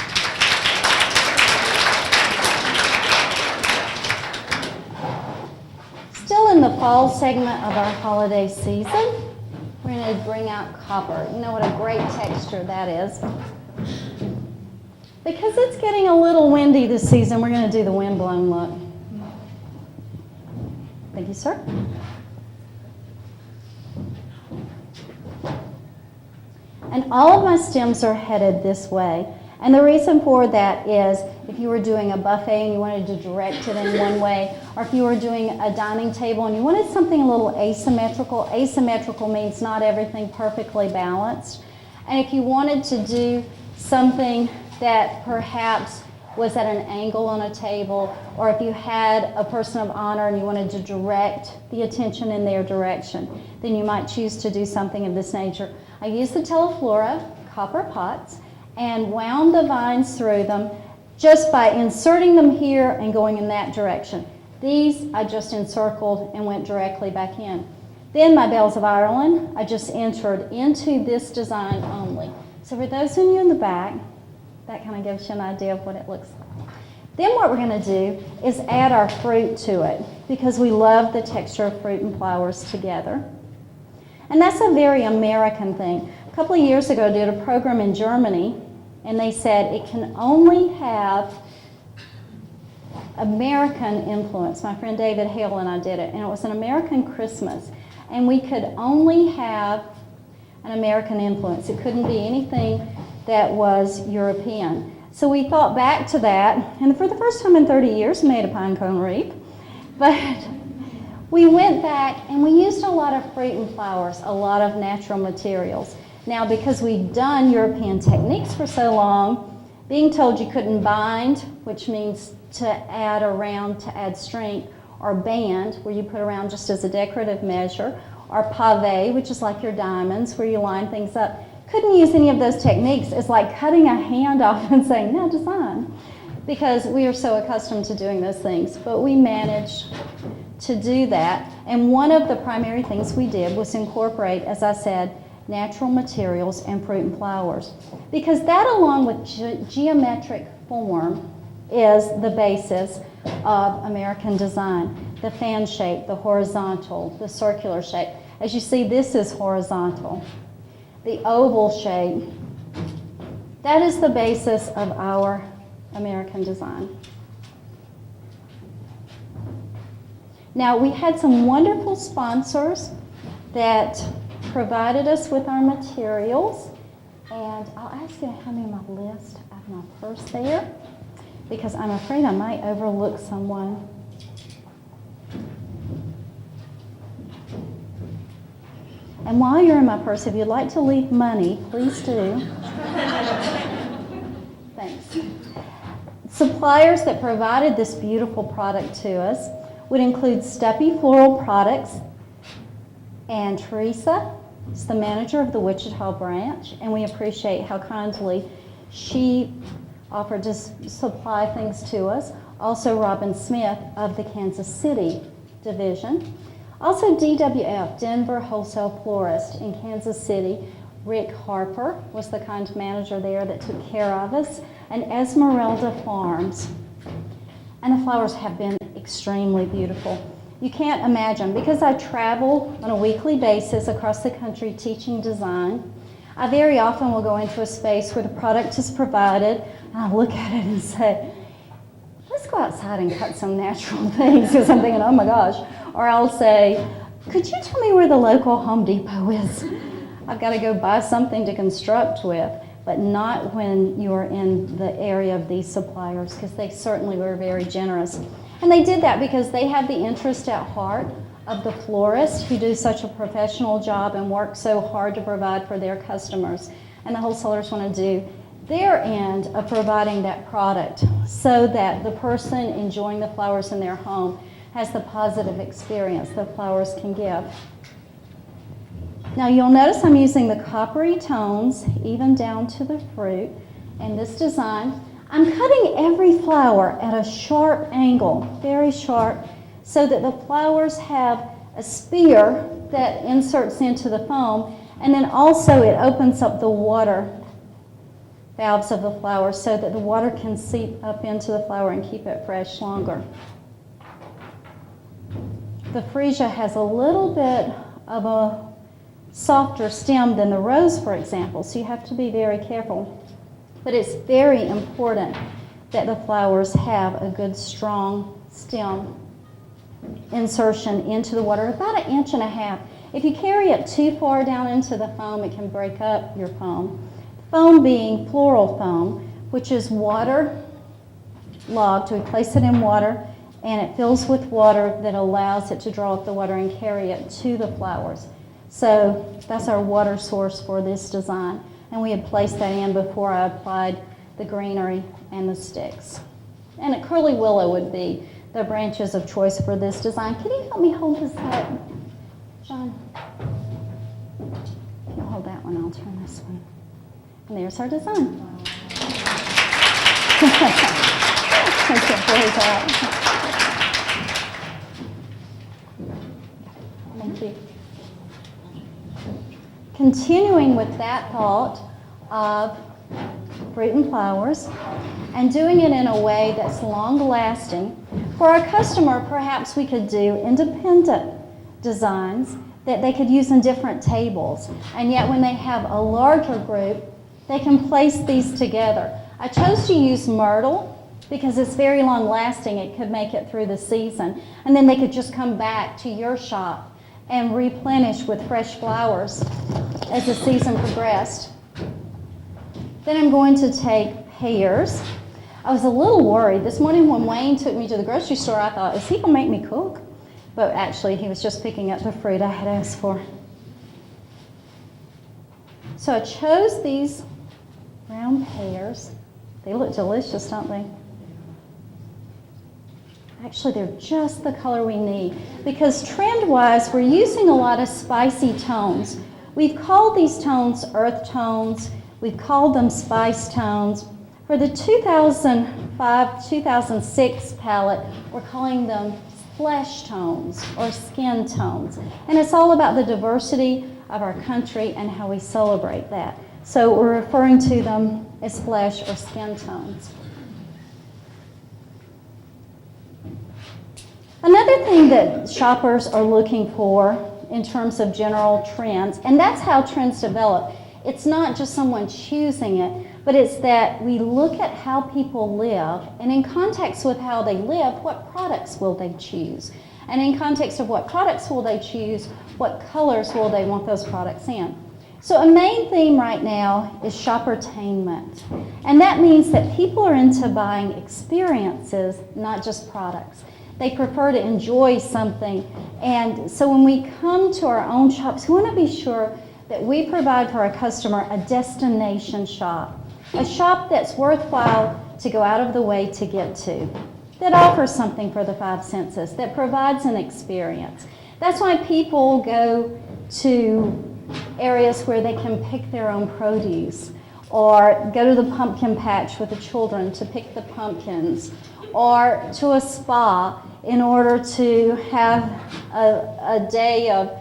Still in the fall segment of our holiday season, we're going to bring out copper. You know what a great texture that is. Because it's getting a little windy this season, we're going to do the windblown look. Thank you, sir. And all of my stems are headed this way. And the reason for that is if you were doing a buffet and you wanted to direct it in one way, or if you were doing a dining table and you wanted something a little asymmetrical. Asymmetrical means not everything perfectly balanced. And if you wanted to do something that perhaps was at an angle on a table, or if you had a person of honor and you wanted to direct the attention in their direction, then you might choose to do something of this nature. I used the Teleflora copper pots and wound the vines through them just by inserting them here and going in that direction. These I just encircled and went directly back in. Then my bells of Ireland, I just entered into this design only. So for those of you in the back, that kind of gives you an idea of what it looks like. Then what we're going to do is add our fruit to it because we love the texture of fruit and flowers together. And that's a very American thing. A couple of years ago, I did a program in Germany, and they said it can only have American influence. My friend David Hale and I did it, and it was an American Christmas. And we could only have an American influence. It couldn't be anything that was European. So we thought back to that, and for the first time in 30 years, made a pine cone wreath. But we went back and we used a lot of fruit and flowers, a lot of natural materials. Now, because we'd done European techniques for so long, being told you couldn't bind, which means to add around to add strength, or band, where you put around just as a decorative measure, or pave, which is like your diamonds, where you line things up. Couldn't use any of those techniques. It's like cutting a hand off and saying, no, design, because we are so accustomed to doing those things. But we managed to do that, and one of the primary things we did was incorporate, as I said, natural materials and fruit and flowers, because that, along with geometric form, is the basis of American design. The fan shape, the horizontal, the circular shape. As you see, this is horizontal. The oval shape, that is the basis of our American design. Now, we had some wonderful sponsors that provided us with our materials, and I'll ask you to hand me my list out of my purse there, because I'm afraid I might overlook someone. And while you're in my purse, if you'd like to leave money, please do. Thanks. Suppliers that provided this beautiful product to us would include Steppy Floral Products, and Teresa is the manager of the Wichita branch, and we appreciate how kindly she offered to supply things to us. Also Robin Smith of the Kansas City division. Also DWF, Denver Wholesale Florist in Kansas City. Rick Harper was the kind manager there that took care of us, and Esmeralda Farms. And the flowers have been extremely beautiful. You can't imagine, because I travel on a weekly basis across the country teaching design, I very often will go into a space where the product is provided, and I look at it and say, let's go outside and cut some natural things, because I'm thinking, oh my gosh. Or I'll say, could you tell me where the local Home Depot is? I've got to go buy something to construct with, but not when you're in the area of these suppliers, because they certainly were very generous. And they did that because they have the interest at heart of the florists who do such a professional job and work so hard to provide for their customers. And the wholesalers want to do their end of providing that product so that the person enjoying the flowers in their home has the positive experience that flowers can give. Now you'll notice I'm using the coppery tones even down to the fruit in this design. I'm cutting every flower at a sharp angle, very sharp, so that the flowers have a spear that inserts into the foam, and then also it opens up the water valves of the flower so that the water can seep up into the flower and keep it fresh longer. The freesia has a little bit of a softer stem than the rose, for example, so you have to be very careful. But it's very important that the flowers have a good strong stem insertion into the water, about 1.5 inches. If you carry it too far down into the foam, it can break up your foam. Foam being floral foam, which is water logged. We place it in water and it fills with water that allows it to draw up the water and carry it to the flowers. So that's our water source for this design. And we had placed that in before I applied the greenery and the sticks. And a curly willow would be the branches of choice for this design. Can you help me hold this up, John? If you'll hold that one, I'll turn this one. And there's our design. Thank you. Continuing with that thought of fruit and flowers and doing it in a way that's long-lasting, for our customer, perhaps we could do independent designs that they could use in different tables. And yet when they have a larger group, they can place these together. I chose to use myrtle because it's very long-lasting. It could make it through the season. And then they could just come back to your shop and replenish with fresh flowers as the season progressed. Then I'm going to take pears. I was a little worried. This morning when Wayne took me to the grocery store, I thought, is he going to make me cook? But actually, he was just picking up the fruit I had asked for. So I chose these round pears. They look delicious, don't they? Actually, they're just the color we need because trend-wise, we're using a lot of spicy tones. We've called these tones earth tones. We've called them spice tones. For the 2005-2006 palette, we're calling them flesh tones or skin tones. And it's all about the diversity of our country and how we celebrate that. So we're referring to them as flesh or skin tones. Another thing that shoppers are looking for in terms of general trends, and that's how trends develop. It's not just someone choosing it, but it's that we look at how people live, and in context with how they live, what products will they choose? And in context of what products will they choose, what colors will they want those products in? So a main theme right now is shoppertainment. And that means that people are into buying experiences, not just products. They prefer to enjoy something And so when we come to our own shops, we want to be sure that we provide for our customer a destination shop, a shop that's worthwhile to go out of the way to get to, that offers something for the five senses, that provides an experience. That's why people go to areas where they can pick their own produce, or go to the pumpkin patch with the children to pick the pumpkins, or to a spa in order to have a day of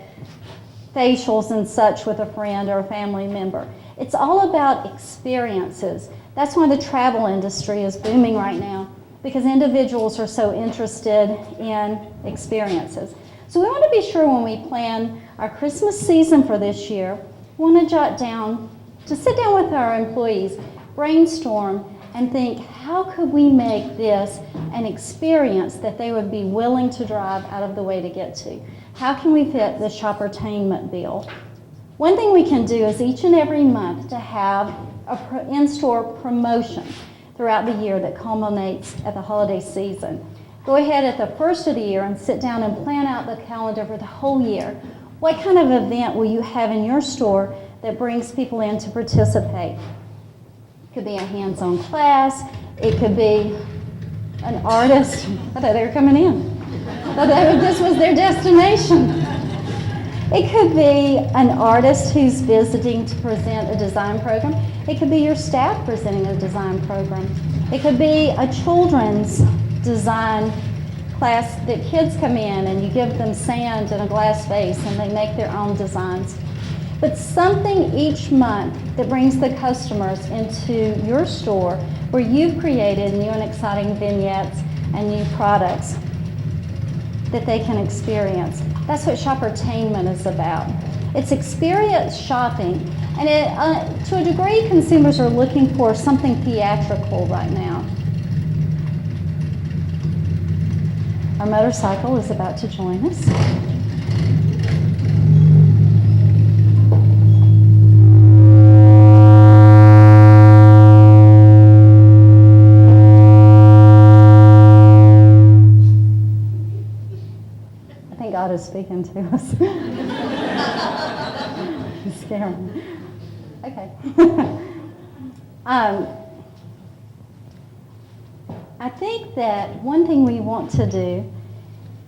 facials and such with a friend or a family member. It's all about experiences. That's why the travel industry is booming right now, because individuals are so interested in experiences. So we want to be sure when we plan our Christmas season for this year, we want to sit down with our employees, brainstorm, and think, how could we make this an experience that they would be willing to drive out of the way to get to? How can we fit the shoppertainment bill? One thing we can do is each and every month to have an in-store promotion throughout the year that culminates at the holiday season. Go ahead at the first of the year and sit down and plan out the calendar for the whole year. What kind of event will you have in your store that brings people in to participate? It could be a hands-on class. It could be an artist. I thought they were coming in. I thought this was their destination. It could be an artist who's visiting to present a design program. It could be your staff presenting a design program. It could be a children's design class that kids come in and you give them sand and a glass vase and they make their own designs. But something each month that brings the customers into your store where you've created new and exciting vignettes and new products that they can experience. That's what shoppertainment is about. It's experience shopping. And to a degree, consumers are looking for something theatrical right now. Our motorcycle is about to join us. I think God is speaking to us. It's scary. Okay. I think that one thing we want to do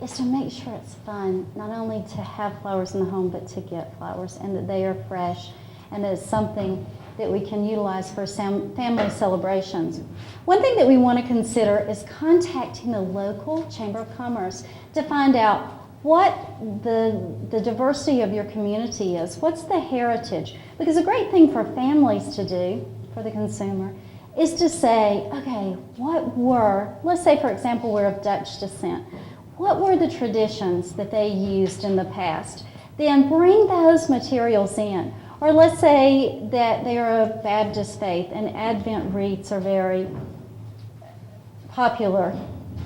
is to make sure it's fun, not only to have flowers in the home, but to get flowers, and that they are fresh, and that it's something that we can utilize for family celebrations. One thing that we want to consider is contacting the local Chamber of Commerce to find out what the diversity of your community is. What's the heritage? Because a great thing for families to do, for the consumer, is to say, okay, let's say for example we're of Dutch descent. What were the traditions that they used in the past? Then bring those materials in. Or let's say that they are of Baptist faith and Advent wreaths are very popular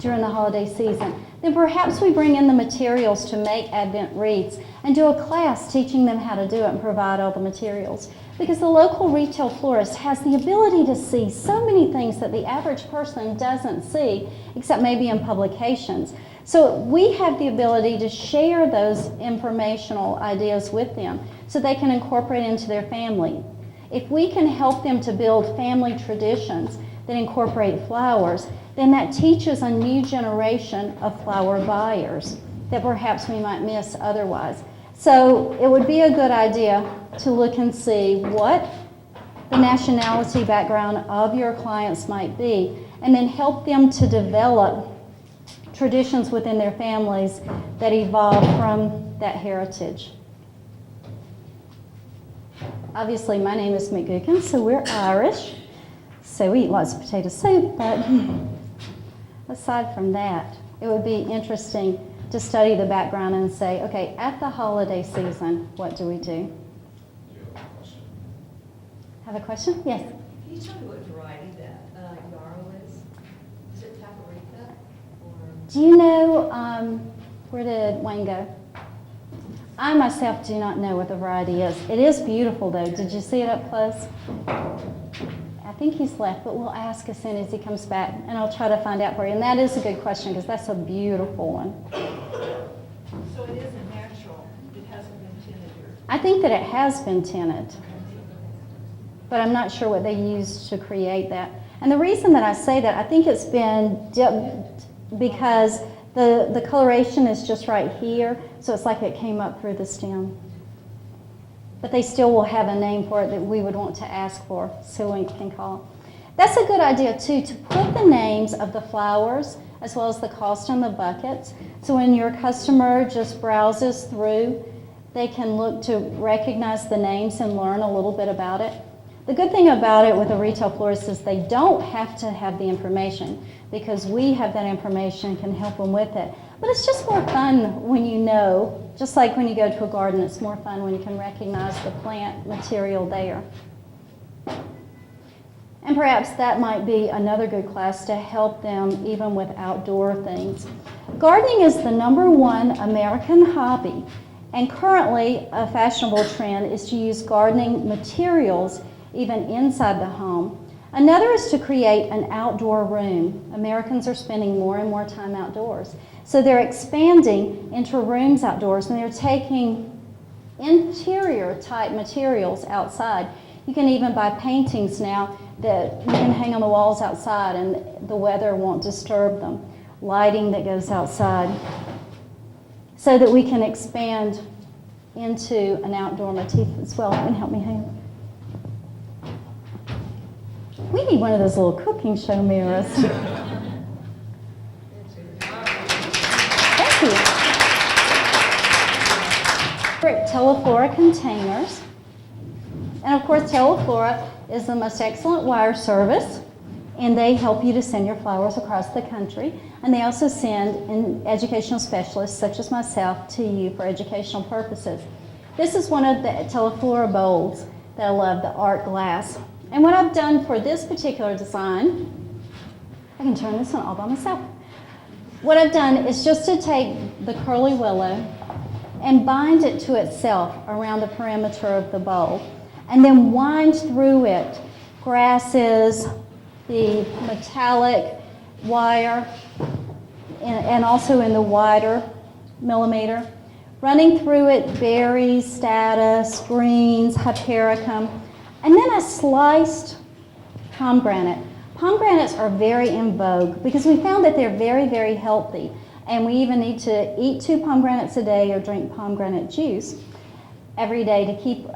during the holiday season. Then perhaps we bring in the materials to make Advent wreaths and do a class teaching them how to do it and provide all the materials. Because the local retail florist has the ability to see so many things that the average person doesn't see, except maybe in publications. So we have the ability to share those informational ideas with them so they can incorporate into their family. If we can help them to build family traditions that incorporate flowers, then that teaches a new generation of flower buyers that perhaps we might miss otherwise. So it would be a good idea to look and see what the nationality background of your clients might be, and then help them to develop traditions within their families that evolve from that heritage. Obviously, my name is McGugan, so we're Irish. So we eat lots of potato soup, but aside from that, it would be interesting to study the background and say, okay, at the holiday season, what do we do? Have a question? Yes. Can you tell me what variety that yarrow is? Is it paprika or? Do you know, where did Wayne go? I myself do not know what the variety is. It is beautiful though. Did you see it up close? I think he's left, but we'll ask as soon as he comes back, and I'll try to find out for you. And that is a good question, because that's a beautiful one. So it isn't natural, it hasn't been tinted here. I think that it has been tinted, but I'm not sure what they used to create that. And the reason that I say that, I think it's been dipped because the coloration is just right here, so it's like it came up through the stem. But they still will have a name for it that we would want to ask for, so we can call. That's a good idea too, to put the names of the flowers as well as the cost on the buckets. So when your customer just browses through, they can look to recognize the names and learn a little bit about it. The good thing about it with a retail florist is they don't have to have the information because we have that information and can help them with it. But it's just more fun when you know, just like when you go to a garden, it's more fun when you can recognize the plant material there. And perhaps that might be another good class to help them even with outdoor things. Gardening is the #1 American hobby, and currently a fashionable trend is to use gardening materials even inside the home. Another is to create an outdoor room. Americans are spending more and more time outdoors. So they're expanding into rooms outdoors, and they're taking interior type materials outside. You can even buy paintings now that you can hang on the walls outside and the weather won't disturb them. Lighting that goes outside. So that we can expand into an outdoor motif as well. Can you help me hang? We need one of those little cooking show mirrors. Thank you. Teleflora containers. And of course, Teleflora is the most excellent wire service, and they help you to send your flowers across the country. And they also send educational specialists, such as myself, to you for educational purposes. This is one of the Teleflora bowls that I love, the art glass. And what I've done for this particular design, I can turn this one all by myself. What I've done is just to take the curly willow and bind it to itself around the perimeter of the bowl, and then wind through it grasses, the metallic wire, and also in the wider millimeter. Running through it berries, statice, greens, hypericum, and then a sliced pomegranate. Pomegranates are very in vogue because we found that they're very, very healthy. And we even need to eat 2 pomegranates a day or drink pomegranate juice every day to keep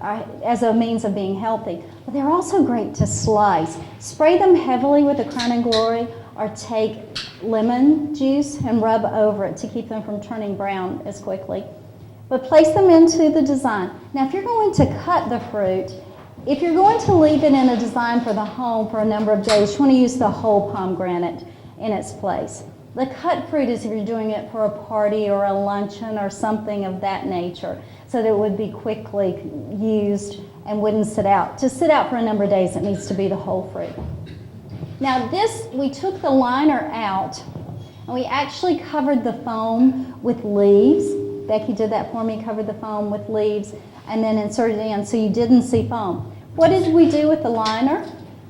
as a means of being healthy. But they're also great to slice. Spray them heavily with the Crown and Glory or take lemon juice and rub over it to keep them from turning brown as quickly. But place them into the design. Now if you're going to cut the fruit, if you're going to leave it in a design for the home for a number of days, you want to use the whole pomegranate in its place. The cut fruit is if you're doing it for a party or a luncheon or something of that nature, so that it would be quickly used and wouldn't sit out. To sit out for a number of days, it needs to be the whole fruit. Now this, we took the liner out and we actually covered the foam with leaves. Becky did that for me, covered the foam with leaves and then inserted it in so you didn't see foam. What did we do with the liner?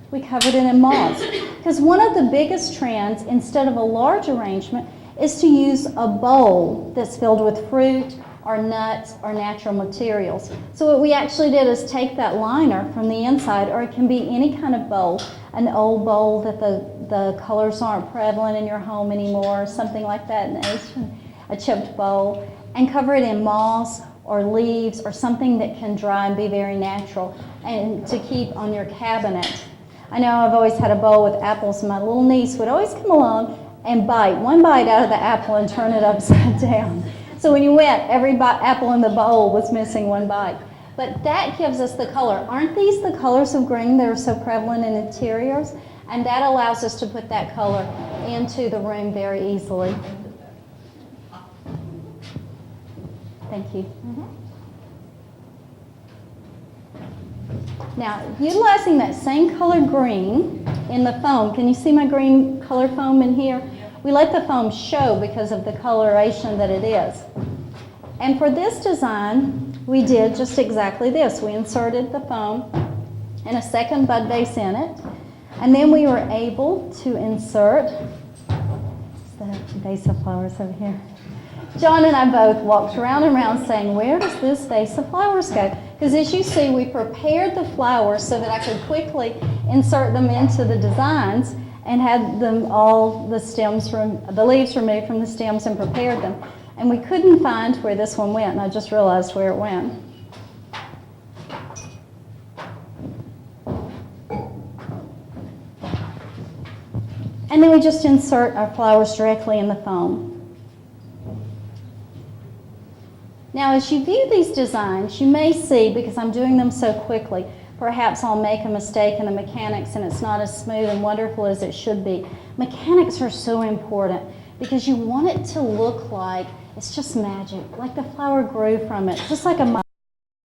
We covered it in moss. Because one of the biggest trends, instead of a large arrangement, is to use a bowl that's filled with fruit or nuts or natural materials. So what we actually did is take that liner from the inside, or it can be any kind of bowl, an old bowl that the colors aren't prevalent in your home anymore, something like that, a chipped bowl, and cover it in moss or leaves or something that can dry and be very natural and to keep on your cabinet. I know I've always had a bowl with apples, and my little niece would always come along and bite one bite out of the apple and turn it upside down. So when you went, every apple in the bowl was missing one bite. But that gives us the color. Aren't these the colors of green that are so prevalent in interiors? And that allows us to put that color into the room very easily. Thank you. Now, utilizing that same color green in the foam, can you see my green color foam in here? We let the foam show because of the coloration that it is. And for this design, we did just exactly this. We inserted the foam and a second bud vase in it. And then we were able to insert the vase of flowers over here. John and I both walked around and around saying, where does this vase of flowers go? Because as you see, we prepared the flowers so that I could quickly insert them into the designs and had them all the leaves removed from the stems and prepared them. And we couldn't find where this one went, and I just realized where it went. And then we just insert our flowers directly in the foam. Now, as you view these designs, you may see, because I'm doing them so quickly, perhaps I'll make a mistake in the mechanics and it's not as smooth and wonderful as it should be. Mechanics are so important because you want it to look like it's just magic, like the flower grew from it, just like a